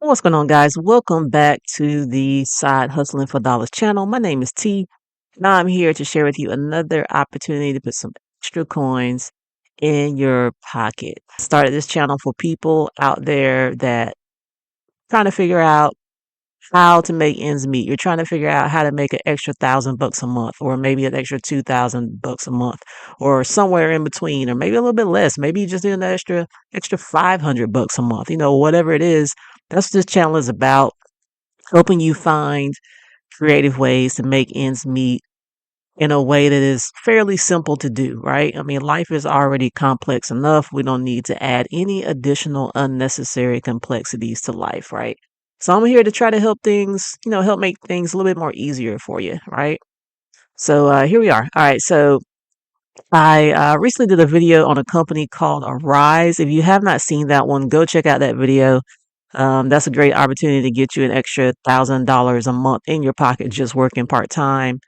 What's going on, guys? Welcome back to the Side Hustling for Dollars channel. My name is T. Now I'm here to share with you another opportunity to put some extra coins in your pocket. I started this channel for people out there that trying to figure out how to make ends meet. You're trying to figure out how to make an extra $1,000 a month, or maybe an extra $2,000 a month, or somewhere in between, or maybe a little bit less. Maybe you just need an extra $500 a month. Whatever it is. That's what this channel is about, helping you find creative ways to make ends meet in a way that is fairly simple to do, right? I mean, life is already complex enough. We don't need to add any additional unnecessary complexities to life, right? So I'm here to try to help things, help make things a little bit more easier for you, right? So here we are. All right. So I recently did a video on a company called Arise. If you have not seen that one, go check out that video. That's a great opportunity to get you an extra $1,000 a month in your pocket just working part time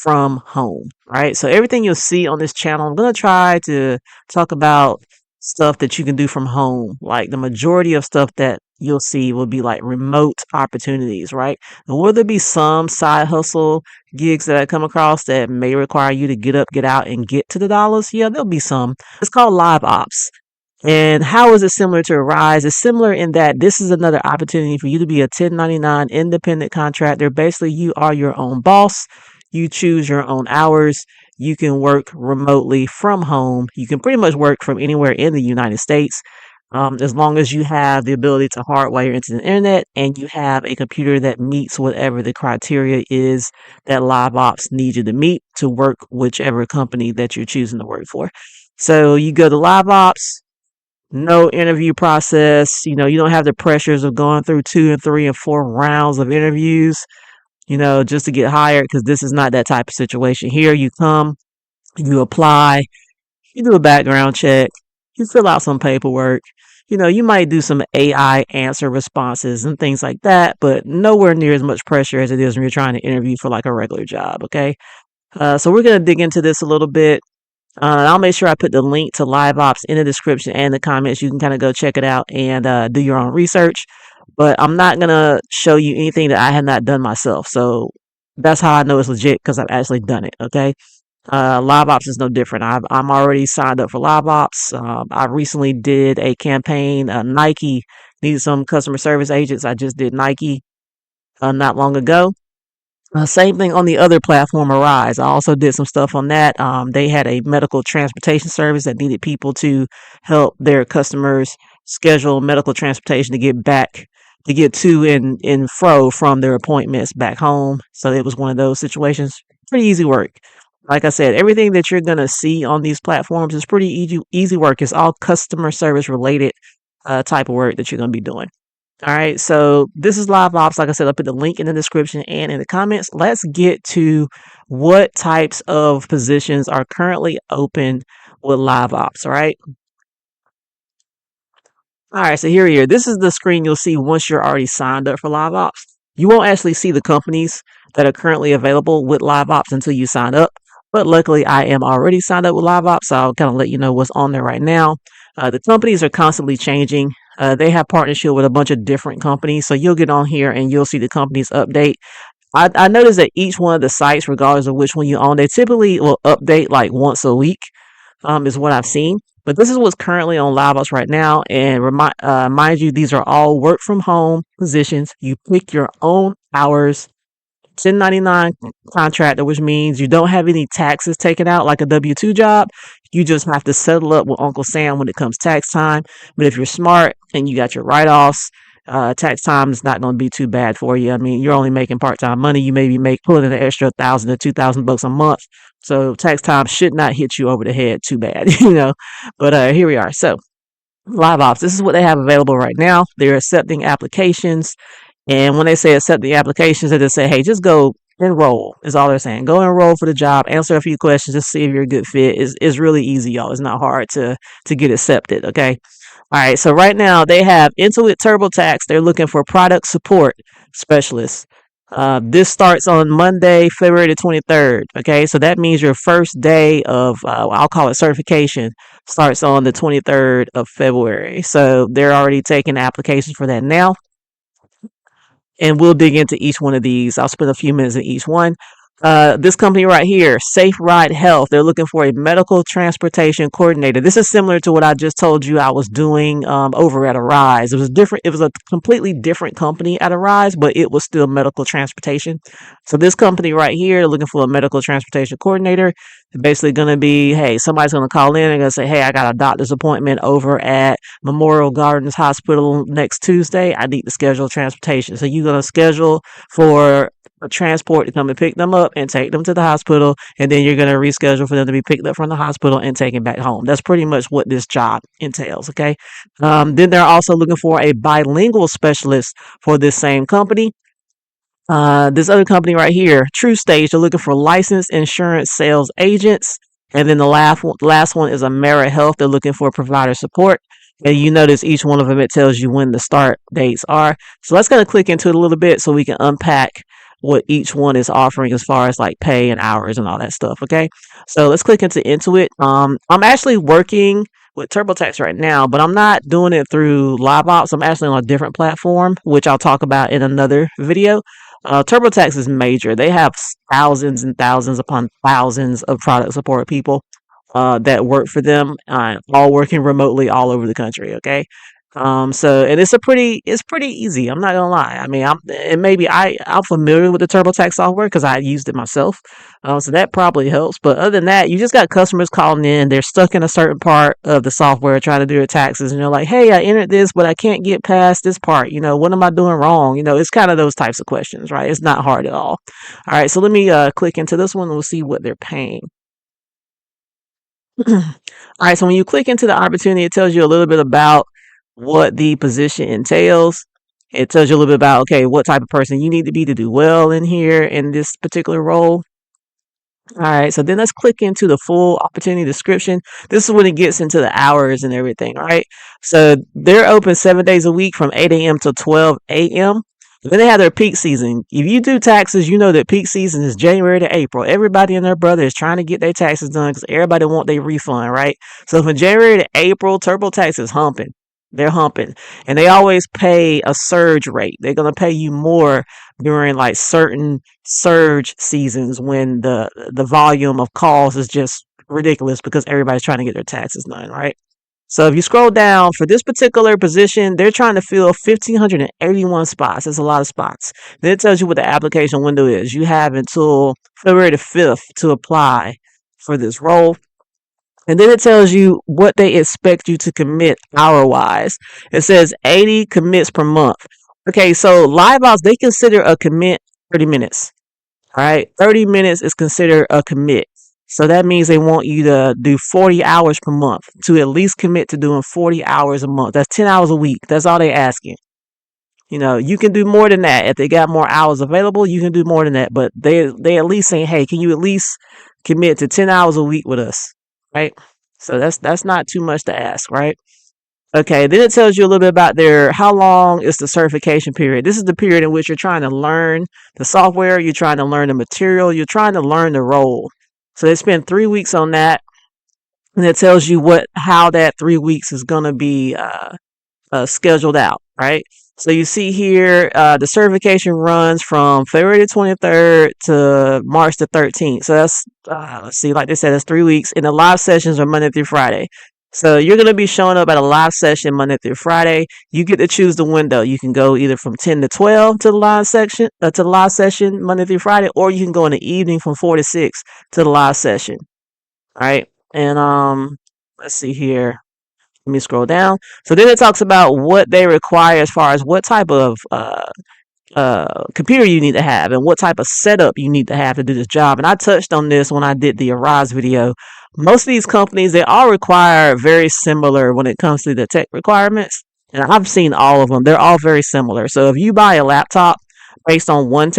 from home, right? So everything you'll see on this channel, I'm going to try to talk about stuff that you can do from home. Like the majority of stuff that you'll see will be like remote opportunities, right? And will there be some side hustle gigs that I come across that may require you to get up, get out, and get to the dollars? Yeah, there'll be some. It's called LiveOps. And how is it similar to Rise? It's similar in that this is another opportunity for you to be a 1099 independent contractor. Basically, you are your own boss. You choose your own hours. You can work remotely from home. You can pretty much work from anywhere in the United States, as long as you have the ability to hardwire into the internet and you have a computer that meets whatever the criteria is that LiveOps needs you to meet to work whichever company that you're choosing to work for. So you go to LiveOps. No interview process. You don't have the pressures of going through 2 and 3 and 4 rounds of interviews, just to get hired, because this is not that type of situation. Here you come, you apply, you do a background check, you fill out some paperwork. You might do some AI answer responses and things like that, but nowhere near as much pressure as it is when you're trying to interview for like a regular job. Okay. So we're going to dig into this a little bit. I'll make sure I put the link to LiveOps in the description and the comments. You can kind of go check it out and do your own research. But I'm not going to show you anything that I have not done myself. So that's how I know it's legit, because I've actually done it. Okay. LiveOps is no different. I'm already signed up for LiveOps. I recently did a campaign. Nike needed some customer service agents. I just did Nike not long ago. Same thing on the other platform, Arise. I also did some stuff on that. They had a medical transportation service that needed people to help their customers schedule medical transportation to get to and fro from their appointments back home. So it was one of those situations. Pretty easy work. Like I said, everything that you're going to see on these platforms is pretty easy work. It's all customer service related type of work that you're going to be doing. All right, so this is LiveOps. Like I said, I'll put the link in the description and in the comments. Let's get to what types of positions are currently open with LiveOps. All right. All right, so here we are. This is the screen you'll see once you're already signed up for LiveOps. You won't actually see the companies that are currently available with LiveOps until you sign up. But luckily, I am already signed up with LiveOps, so I'll kind of let you know what's on there right now. The companies are constantly changing. They have partnership with a bunch of different companies, so you'll get on here and you'll see the companies update. I noticed that each one of the sites, regardless of which one you own, they typically will update like once a week, is what I've seen. But this is what's currently on LiveOps right now. And mind you, these are all work from home positions. You pick your own hours. 1099 contractor, which means you don't have any taxes taken out like a W-2 job. You just have to settle up with Uncle Sam when it comes tax time. But if you're smart and you got your write-offs, tax time is not going to be too bad for you. I mean, you're only making part-time money. You maybe pulling in an extra $1,000 to $2,000 a month. So tax time should not hit you over the head too bad, But here we are. So LiveOps, this is what they have available right now. They're accepting applications. And when they say accept the applications, they just say, hey, just go enroll, is all they're saying. Go enroll for the job, answer a few questions, just see if you're a good fit. It's really easy, y'all. It's not hard to get accepted, okay? All right, so right now they have Intuit TurboTax. They're looking for product support specialists. This starts on Monday, February the 23rd, okay? So that means your first day of, I'll call it certification. Starts on the 23rd of February. So they're already taking applications for that now. And we'll dig into each one of these. I'll spend a few minutes in each one. This company right here, SafeRide Health, they're looking for a medical transportation coordinator. This is similar to what I just told you I was doing over at Arise. It was different. It was a completely different company at Arise, but it was still medical transportation. So this company right here, they're looking for a medical transportation coordinator. It's basically going to be, hey, somebody's going to call in and going to say, hey, I got a doctor's appointment over at Memorial Gardens Hospital next Tuesday. I need to schedule transportation. So you're going to schedule for a transport to come and pick them up and take them to the hospital, and then you're going to reschedule for them to be picked up from the hospital and taken back home. That's pretty much what this job entails. Okay. Then they're also looking for a bilingual specialist for this same company. This other company right here, True Stage, they're looking for licensed insurance sales agents. And then the last one is AmeriHealth. They're looking for provider support. And you notice each one of them, it tells you when the start dates are. So let's kind of click into it a little bit so we can unpack what each one is offering as far as like pay and hours and all that stuff. Okay. So let's click into Intuit. I'm actually working with TurboTax right now, but I'm not doing it through LiveOps. I'm actually on a different platform, which I'll talk about in another video. TurboTax is major. They have thousands and thousands upon thousands of product support people that work for them, all working remotely all over the country. Okay. And it's pretty easy. I'm not gonna lie. I mean, I'm familiar with the TurboTax software because I used it myself. So that probably helps. But other than that, you just got customers calling in. They're stuck in a certain part of the software trying to do their taxes, and you're like, "Hey, I entered this, but I can't get past this part. What am I doing wrong?" It's kind of those types of questions, right? It's not hard at all. All right, so let me click into this one and we'll see what they're paying. All right, so when you click into the opportunity, it tells you a little bit about what the position entails. It tells you a little bit about, okay, what type of person you need to be to do well in here in this particular role. All right, so then let's click into the full opportunity description. This is when it gets into the hours and everything, right? So they're open 7 days a week from 8 a.m. to 12 a.m. Then they have their peak season. If you do taxes, you know that peak season is January to April. Everybody and their brother is trying to get their taxes done because everybody want their refund, right? So from January to April, TurboTax is humping. They're humping. And they always pay a surge rate. They're going to pay you more during like certain surge seasons when the volume of calls is just ridiculous because everybody's trying to get their taxes done, right? So if you scroll down for this particular position, they're trying to fill 1,581 spots. That's a lot of spots. Then it tells you what the application window is. You have until February the 5th to apply for this role. And then it tells you what they expect you to commit hour-wise. It says 80 commits per month. Okay, so LiveOps, they consider a commit 30 minutes. All right, 30 minutes is considered a commit. So that means they want you to do 40 hours per month, to at least commit to doing 40 hours a month. That's 10 hours a week. That's all they asking. You can do more than that. If they got more hours available, you can do more than that. But they at least saying, hey, can you at least commit to 10 hours a week with us? Right? So that's not too much to ask, right? Okay, then it tells you a little bit about how long is the certification period. This is the period in which you're trying to learn the software, you're trying to learn the material, you're trying to learn the role. So they spend 3 weeks on that, and it tells you how that 3 weeks is going to be scheduled out, right? So you see here, the certification runs from February the 23rd to March the 13th. So that's, let's see, like they said, that's 3 weeks. And the live sessions are Monday through Friday. So you're going to be showing up at a live session Monday through Friday. You get to choose the window. You can go either from 10 to 12 to the live session Monday through Friday, or you can go in the evening from 4 to 6 to the live session. All right. And let's see here. Let me scroll down. So then it talks about what they require as far as what type of computer you need to have and what type of setup you need to have to do this job. And I touched on this when I did the Arise video. Most of these companies, they all require very similar when it comes to the tech requirements. And I've seen all of them. They're all very similar. So if you buy a laptop based on one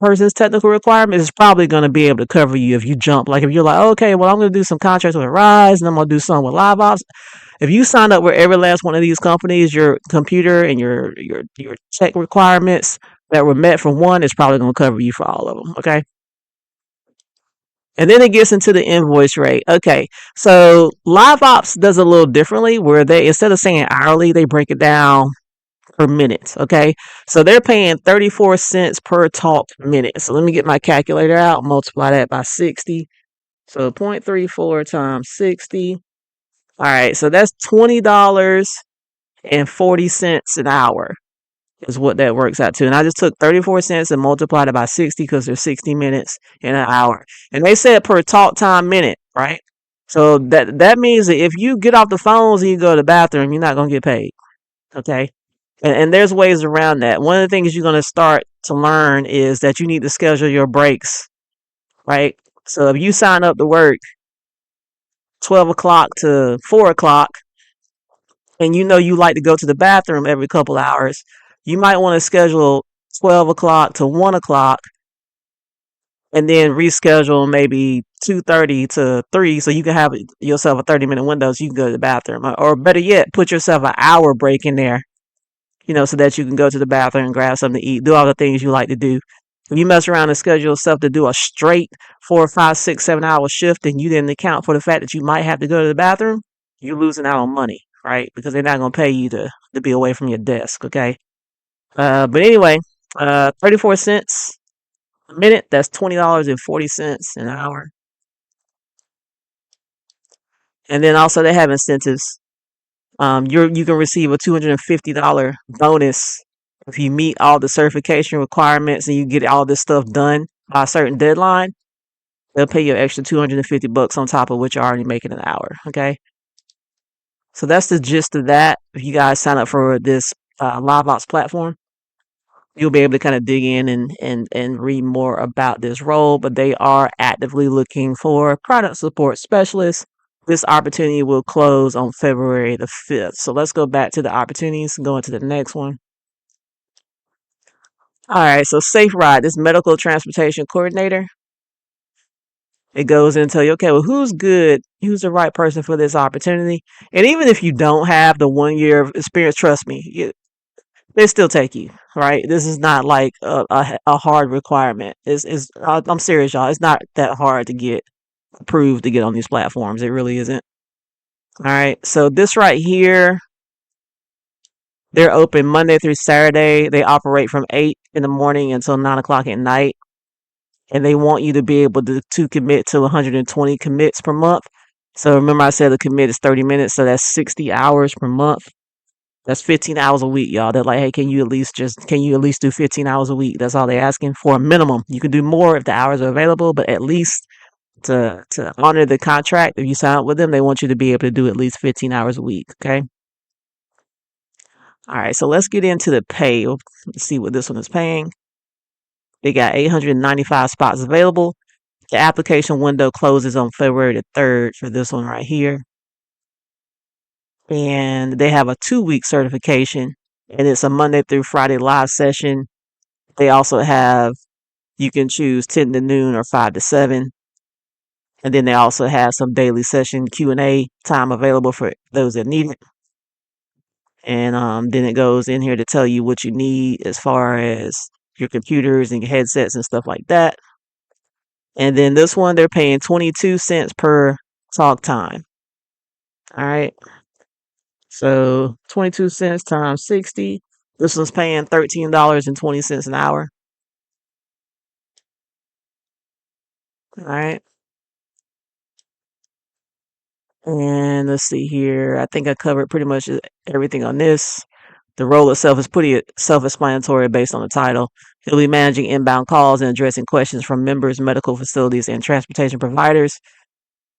person's technical requirements, it's probably going to be able to cover you if you jump. Like if you're like, okay, well, I'm going to do some contracts with Arise and I'm going to do some with LiveOps. If you sign up with every last one of these companies, your computer and your tech requirements that were met for one is probably going to cover you for all of them. Okay. And then it gets into the invoice rate. Okay, so LiveOps does a little differently where they, instead of saying hourly, they break it down per minute. Okay, so they're paying 34 cents per talk minute. So let me get my calculator out, multiply that by 60. So 0.34 times 60. All right, so that's $20.40 an hour is what that works out to. And I just took 34 cents and multiplied it by 60 because there's 60 minutes in an hour. And they said per talk time minute, right? So that means that if you get off the phones and you go to the bathroom, you're not going to get paid. Okay. And there's ways around that. One of the things you're going to start to learn is that you need to schedule your breaks, right? So if you sign up to work 12 o'clock to 4 o'clock, and you know you like to go to the bathroom every couple hours, you might want to schedule 12 o'clock to 1 o'clock and then reschedule maybe 2:30 to 3 so you can have yourself a 30-minute window so you can go to the bathroom. Or better yet, put yourself an hour break in there, so that you can go to the bathroom and grab something to eat, do all the things you like to do. If you mess around and schedule yourself to do a straight 4, 5, 6, 7 hour shift and you didn't account for the fact that you might have to go to the bathroom, you're losing out on money, right? Because they're not going to pay you to be away from your desk, okay? But anyway, 34 cents a minute, that's $20.40 an hour. And then also they have incentives. You can receive a $250 bonus if you meet all the certification requirements and you get all this stuff done by a certain deadline. They'll pay you an extra $250 on top of what you're already making an hour. Okay. So that's the gist of that. If you guys sign up for this LiveOps platform, you'll be able to kind of dig in and read more about this role. But they are actively looking for product support specialists. This opportunity will close on February the 5th. So let's go back to the opportunities and go into the next one. All right, so SafeRide, this medical transportation coordinator, it goes in and tell you, okay, well, who's good? Who's the right person for this opportunity? And even if you don't have the 1 year of experience, trust me, they still take you, right? This is not like a hard requirement. I'm serious, y'all. It's not that hard to get approved to get on these platforms. It really isn't. All right, so this right here, they're open Monday through Saturday. They operate from 8 in the morning until 9 o'clock at night. And they want you to be able to commit to 120 commits per month. So remember I said the commit is 30 minutes. So that's 60 hours per month. That's 15 hours a week, y'all. They're like, hey, can you at least do 15 hours a week? That's all they're asking for a minimum. You can do more if the hours are available, but at least to honor the contract, if you sign up with them, they want you to be able to do at least 15 hours a week. Okay. All right, so let's get into the pay. Let's see what this one is paying. They got 895 spots available. The application window closes on February the 3rd for this one right here. And they have a 2-week certification, and it's a Monday through Friday live session. They also have, you can choose 10 to noon or 5 to 7. And then they also have some daily session Q&A time available for those that need it. And then it goes in here to tell you what you need as far as your computers and your headsets and stuff like that. And then this one, they're paying 22 cents per talk time. All right. So 22 cents times 60. This one's paying $13.20 an hour. All right. And let's see here. I think I covered pretty much everything on this. The role itself is pretty self-explanatory based on the title. He'll be managing inbound calls and addressing questions from members, medical facilities, and transportation providers.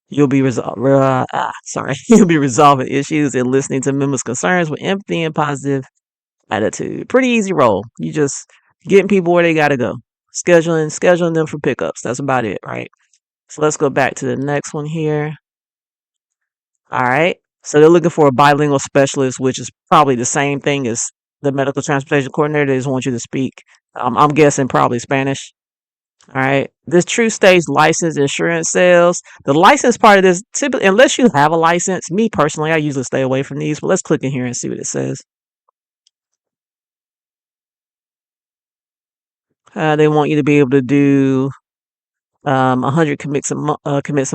You'll be You'll be resolving issues and listening to members' concerns with empathy and positive attitude. Pretty easy role. You just getting people where they gotta go. Scheduling them for pickups. That's about it, right? So let's go back to the next one here. All right. So they're looking for a bilingual specialist, which is probably the same thing as the medical transportation coordinator. They just want you to speak. I'm guessing probably Spanish. All right. This true states licensed insurance sales. The license part of this, typically, unless you have a license, me personally, I usually stay away from these. But let's click in here and see what it says. They want you to be able to do 100 commits a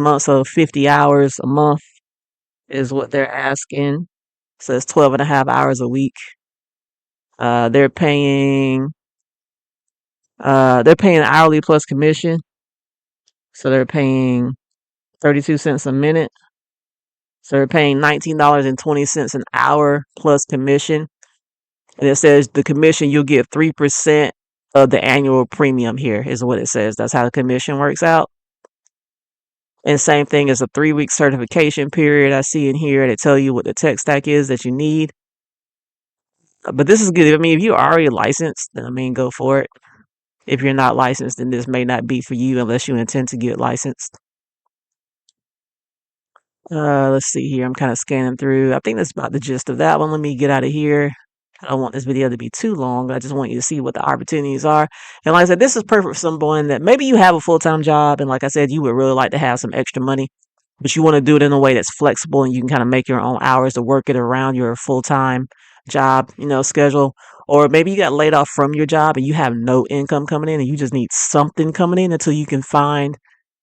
month, so 50 hours a month is what they're asking. So it's 12 and a half hours a week. They're paying hourly plus commission. So they're paying 32 cents a minute. So they're paying $19.20 an hour plus commission. And it says the commission, you'll get 3% of the annual premium here, is what it says. That's how the commission works out. And same thing as a 3-week certification period. I see in here they tell you what the tech stack is that you need. But this is good. I mean, if you're already licensed, then I mean, go for it. If you're not licensed, then this may not be for you unless you intend to get licensed. Let's see here. I'm kind of scanning through. I think that's about the gist of that one. Let me get out of here. I don't want this video to be too long. I just want you to see what the opportunities are. And like I said, this is perfect for someone that maybe you have a full-time job. And like I said, you would really like to have some extra money, but you want to do it in a way that's flexible and you can kind of make your own hours to work it around your full-time job, schedule. Or maybe you got laid off from your job and you have no income coming in and you just need something coming in until you can find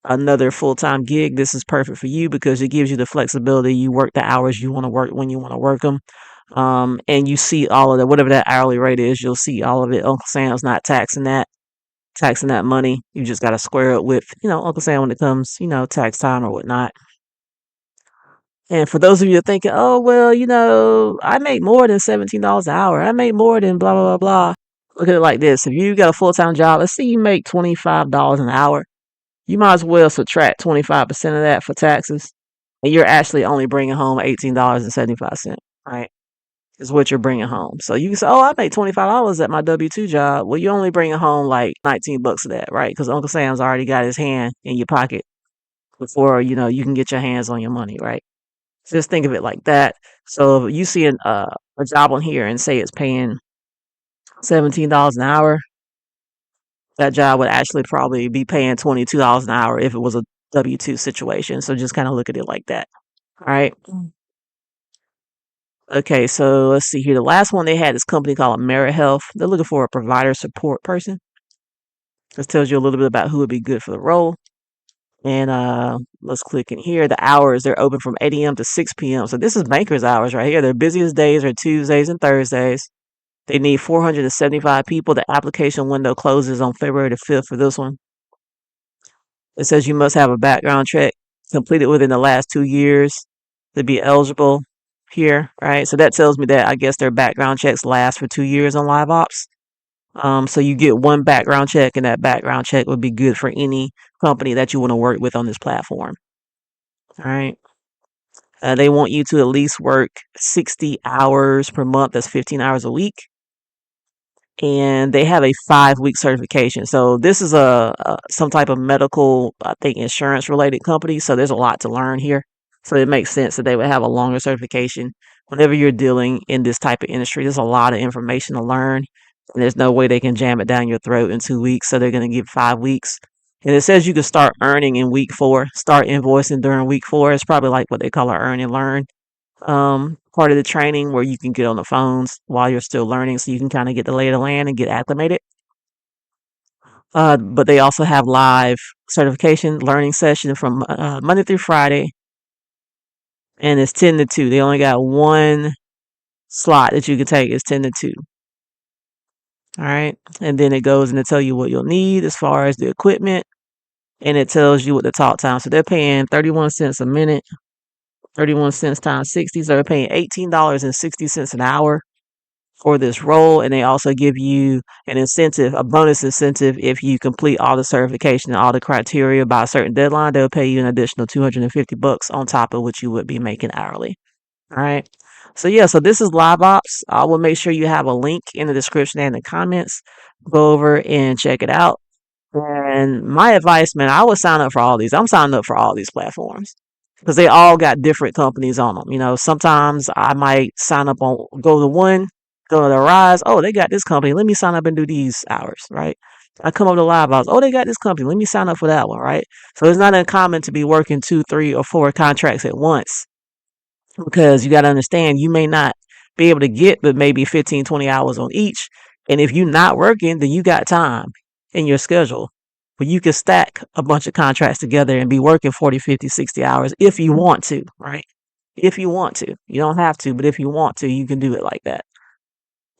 another full-time gig. This is perfect for you because it gives you the flexibility. You work the hours you want to work when you want to work them. And you see all of that, whatever that hourly rate is, you'll see all of it. Uncle Sam's not taxing that money. You just got to square it with, Uncle Sam when it comes, tax time or whatnot. And for those of you that are thinking, oh, well, I make more than $17 an hour. I make more than blah, blah, blah, blah. Look at it like this. If you got a full-time job, let's say you make $25 an hour. You might as well subtract 25% of that for taxes. And you're actually only bringing home $18.75, right? Is what you're bringing home. So you can say, oh, I make $25 at my W-2 job. Well, you're only bringing home like $19 of that, right? Because Uncle Sam's already got his hand in your pocket before, you can get your hands on your money, right? Just think of it like that. So if you see a job on here and say it's paying $17 an hour, that job would actually probably be paying $22 an hour if it was a W-2 situation. So just kind of look at it like that. All right. Okay, so let's see here. The last one they had is a company called AmeriHealth. They're looking for a provider support person. This tells you a little bit about who would be good for the role. And let's click in here. The hours, they're open from 8 a.m. to 6 p.m. So this is banker's hours right here. Their busiest days are Tuesdays and Thursdays. They need 475 people. The application window closes on February the 5th for this one. It says you must have a background check completed within the last 2 years to be eligible here, right? So that tells me that I guess their background checks last for 2 years on LiveOps. So you get one background check, and that background check would be good for any company that you want to work with on this platform. All right. They want you to at least work 60 hours per month. That's 15 hours a week. And they have a 5-week certification. So this is some type of medical, I think, insurance related company. So there's a lot to learn here. So it makes sense that they would have a longer certification. Whenever you're dealing in this type of industry, there's a lot of information to learn. And there's no way they can jam it down your throat in 2 weeks. So they're going to give 5 weeks. And it says you can start earning in week 4, start invoicing during week 4. It's probably like what they call our earn and learn part of the training, where you can get on the phones while you're still learning, so you can kind of get the lay of the land and get acclimated. But they also have live certification learning session from Monday through Friday, and it's 10 to 2. They only got one slot that you can take. It's 10 to 2. All right, and then it goes and it tell you what you'll need as far as the equipment, and it tells you what the talk time. So they're paying 31 cents a minute. 31 cents times 60, so they're paying $18.60 an hour for this role. And they also give you an incentive, a bonus incentive. If you complete all the certification and all the criteria by a certain deadline, they'll pay you an additional $250 on top of what you would be making hourly. All right. So yeah, so this is LiveOps. I will make sure you have a link in the description and the comments. Go over and check it out. And my advice, man, I would sign up for all these. I'm signing up for all these platforms, because they all got different companies on them. Sometimes I might sign up on, go to the Rise. Oh, they got this company. Let me sign up and do these hours, right? I come up to LiveOps. Oh, they got this company. Let me sign up for that one, right? So it's not uncommon to be working 2, 3, or 4 contracts at once, because you got to understand, you may not be able to get but maybe 15, 20 hours on each. And if you're not working, then you got time in your schedule. but you can stack a bunch of contracts together and be working 40, 50, 60 hours if you want to, right? If you want to. You don't have to, but if you want to, you can do it like that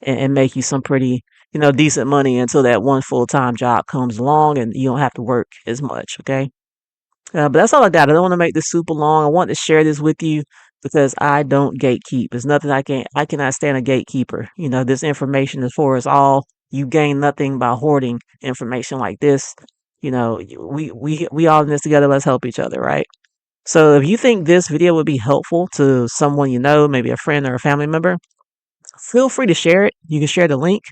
and make you some pretty, decent money until that one full-time job comes along and you don't have to work as much, okay? But that's all I got. I don't want to make this super long. I want to share this with you because I don't gatekeep. There's nothing I cannot stand a gatekeeper. This information is for us all. You gain nothing by hoarding information like this. We all in this together. Let's help each other, right? So if you think this video would be helpful to someone maybe a friend or a family member, feel free to share it. You can share the link,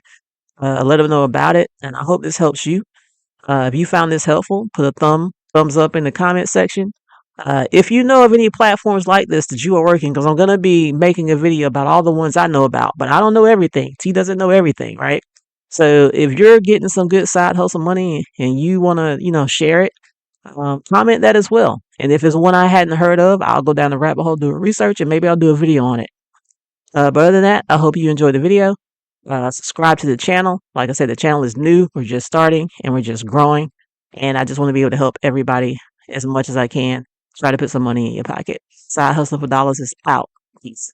let them know about it, and I hope this helps you. If you found this helpful, put a thumbs up in the comment section. If you know of any platforms like this that you are working, because I'm going to be making a video about all the ones I know about, but I don't know everything. T doesn't know everything, right? So if you're getting some good side hustle money and you want to, share it, comment that as well. And if it's one I hadn't heard of, I'll go down the rabbit hole, do research, and maybe I'll do a video on it. But other than that, I hope you enjoyed the video. Subscribe to the channel. Like I said, the channel is new. We're just starting and we're just growing. And I just want to be able to help everybody as much as I can. Try to put some money in your pocket. Side Hustle for Dollars is out. Peace.